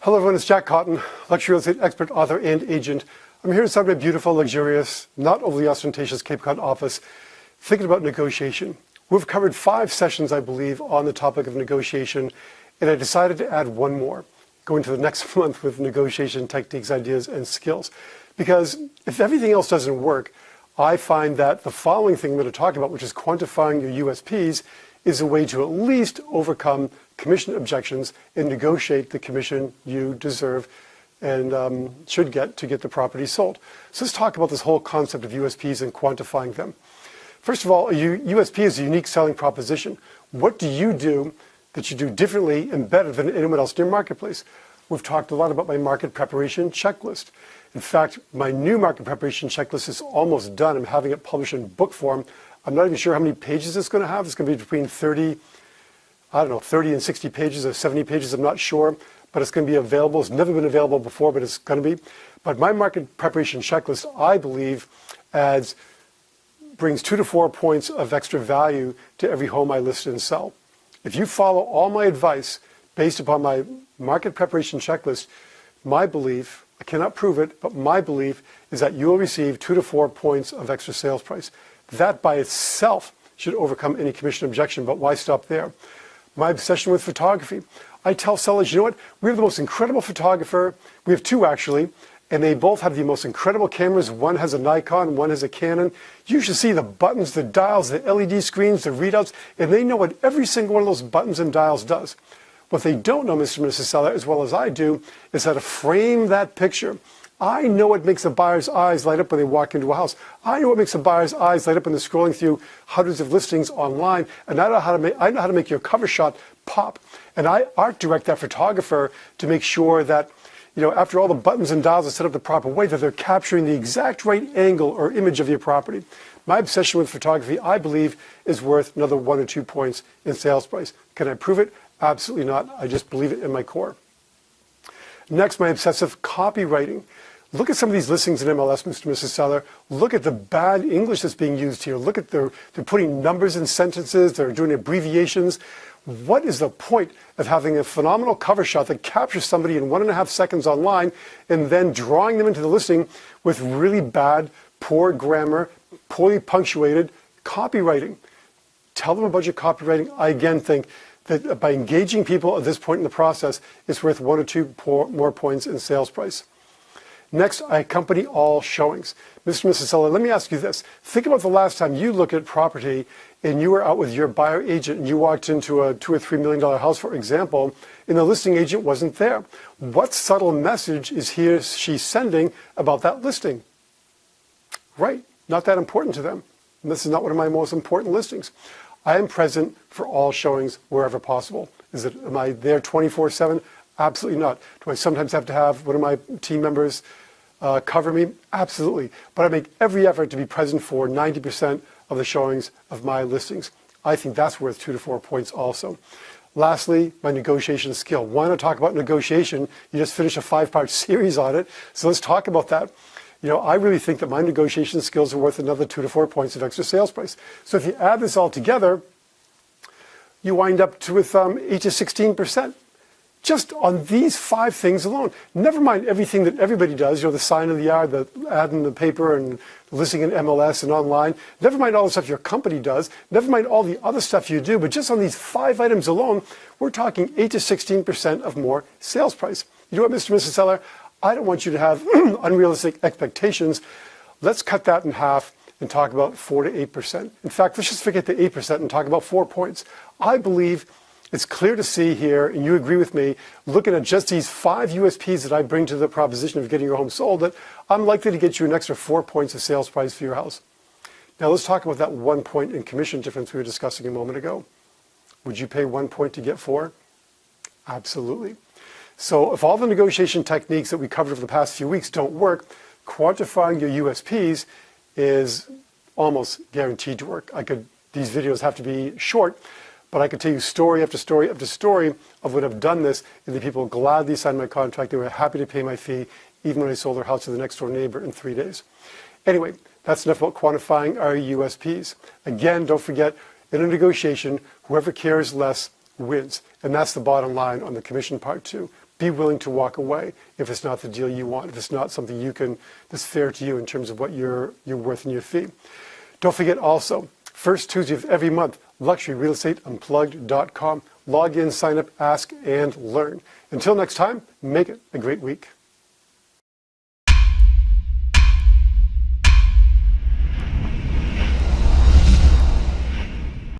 Hello everyone, it's Jack Cotton, luxury real estate expert, author, and agent. I'm here inside my beautiful, luxurious, not overly ostentatious Cape Cod office, thinking about negotiation. We've covered 5 sessions, I believe, on the topic of negotiation, and I decided to add one more, going to the next month with negotiation techniques, ideas, and skills. Because if everything else doesn't work, I find that the following thing I'm going to talk about, which is quantifying your USPs, is a way to at least overcome commission objections and negotiate the commission you deserve and should get to get the property sold. So let's talk about this whole concept of USPs and quantifying them. First of all, a USP is a unique selling proposition. What do you do that you do differently and better than anyone else in your marketplace? We've talked a lot about my market preparation checklist. In fact, my new market preparation checklist is almost done. I'm having it published in book form. I'm not even sure how many pages it's going to have. It's going to be between 30 and 60 pages or 70 pages. I'm not sure, but it's going to be available. It's never been available before, but it's going to be. But my market preparation checklist, I believe, brings 2 to 4 points of extra value to every home I list and sell. If you follow all my advice based upon my market preparation checklist, my belief, I cannot prove it, but my belief is that you will receive 2 to 4 points of extra sales price. That by itself should overcome any commission objection, but why stop there? My obsession with photography. I tell sellers, you know what? We have the most incredible photographer. We have 2 actually, and they both have the most incredible cameras. One has a Nikon, one has a Canon. You should see the buttons, the dials, the LED screens, the readouts, and they know what every single one of those buttons and dials does. What they don't know, Mr. and Mrs. Seller, as well as I do, is how to frame that picture. I know what makes a buyer's eyes light up when they walk into a house. I know what makes a buyer's eyes light up when they're scrolling through hundreds of listings online. And I know how to make your cover shot pop. And I art direct that photographer to make sure that, after all the buttons and dials are set up the proper way, that they're capturing the exact right angle or image of your property. My obsession with photography, I believe, is worth another 1 or 2 points in sales price. Can I prove it? Absolutely not. I just believe it in my core. Next, my obsessive copywriting. Look at some of these listings in MLS, Mr. and Mrs. Seller. Look at the bad English that's being used here. Look at they're putting numbers in sentences. They're doing abbreviations. What is the point of having a phenomenal cover shot that captures somebody in 1.5 seconds online and then drawing them into the listing with really bad, poor grammar, poorly punctuated copywriting? Tell them about your copywriting. I again think that by engaging people at this point in the process, it's worth 1 or 2 more points in sales price. Next, I accompany all showings. Mr. and Mrs. Seller, let me ask you this. Think about the last time you looked at property and you were out with your buyer agent and you walked into a $2 or $3 million house, for example, and the listing agent wasn't there. What subtle message is he or she sending about that listing? Right, not that important to them. And this is not one of my most important listings. I am present for all showings wherever possible. Am I there 24/7? Absolutely not. Do I sometimes have to have one of my team members cover me? Absolutely. But I make every effort to be present for 90% of the showings of my listings. I think that's worth 2 to 4 points also. Lastly, my negotiation skill. Why not talk about negotiation? You just finished a 5-part series on it. So let's talk about that. I really think that my negotiation skills are worth another 2 to 4 points of extra sales price. So if you add this all together, you wind up with 8 to 16%. Just on these 5 things alone. Never mind everything that everybody does, the sign in the yard, the ad in the paper, and the listing in MLS and online. Never mind all the stuff your company does. Never mind all the other stuff you do. But just on these 5 items alone, we're talking 8 to 16% of more sales price. You know what, Mr. and Mrs. Seller? I don't want you to have unrealistic expectations. Let's cut that in half and talk about 4 to 8%. In fact, let's just forget the 8% and talk about 4 points. I believe it's clear to see here, and you agree with me, looking at just these 5 USPs that I bring to the proposition of getting your home sold, that I'm likely to get you an extra 4 points of sales price for your house. Now let's talk about that 1 point in commission difference we were discussing a moment ago. Would you pay 1 point to get 4? Absolutely. So if all the negotiation techniques that we covered over the past few weeks don't work, quantifying your USPs is almost guaranteed to work. These videos have to be short, but I could tell you story after story after story of when I've done this, and the people gladly signed my contract. They were happy to pay my fee, even when I sold their house to the next door neighbor in 3 days. Anyway, that's enough about quantifying our USPs. Again, don't forget, in a negotiation, whoever cares less wins. And that's the bottom line on the commission part too. be willing to walk away if it's not the deal you want, if it's not something that's fair to you in terms of what you're worth in your fee. Don't forget also, first Tuesday of every month, luxuryrealestateunplugged.com. Log in, sign up, ask, and learn. Until next time, make it a great week.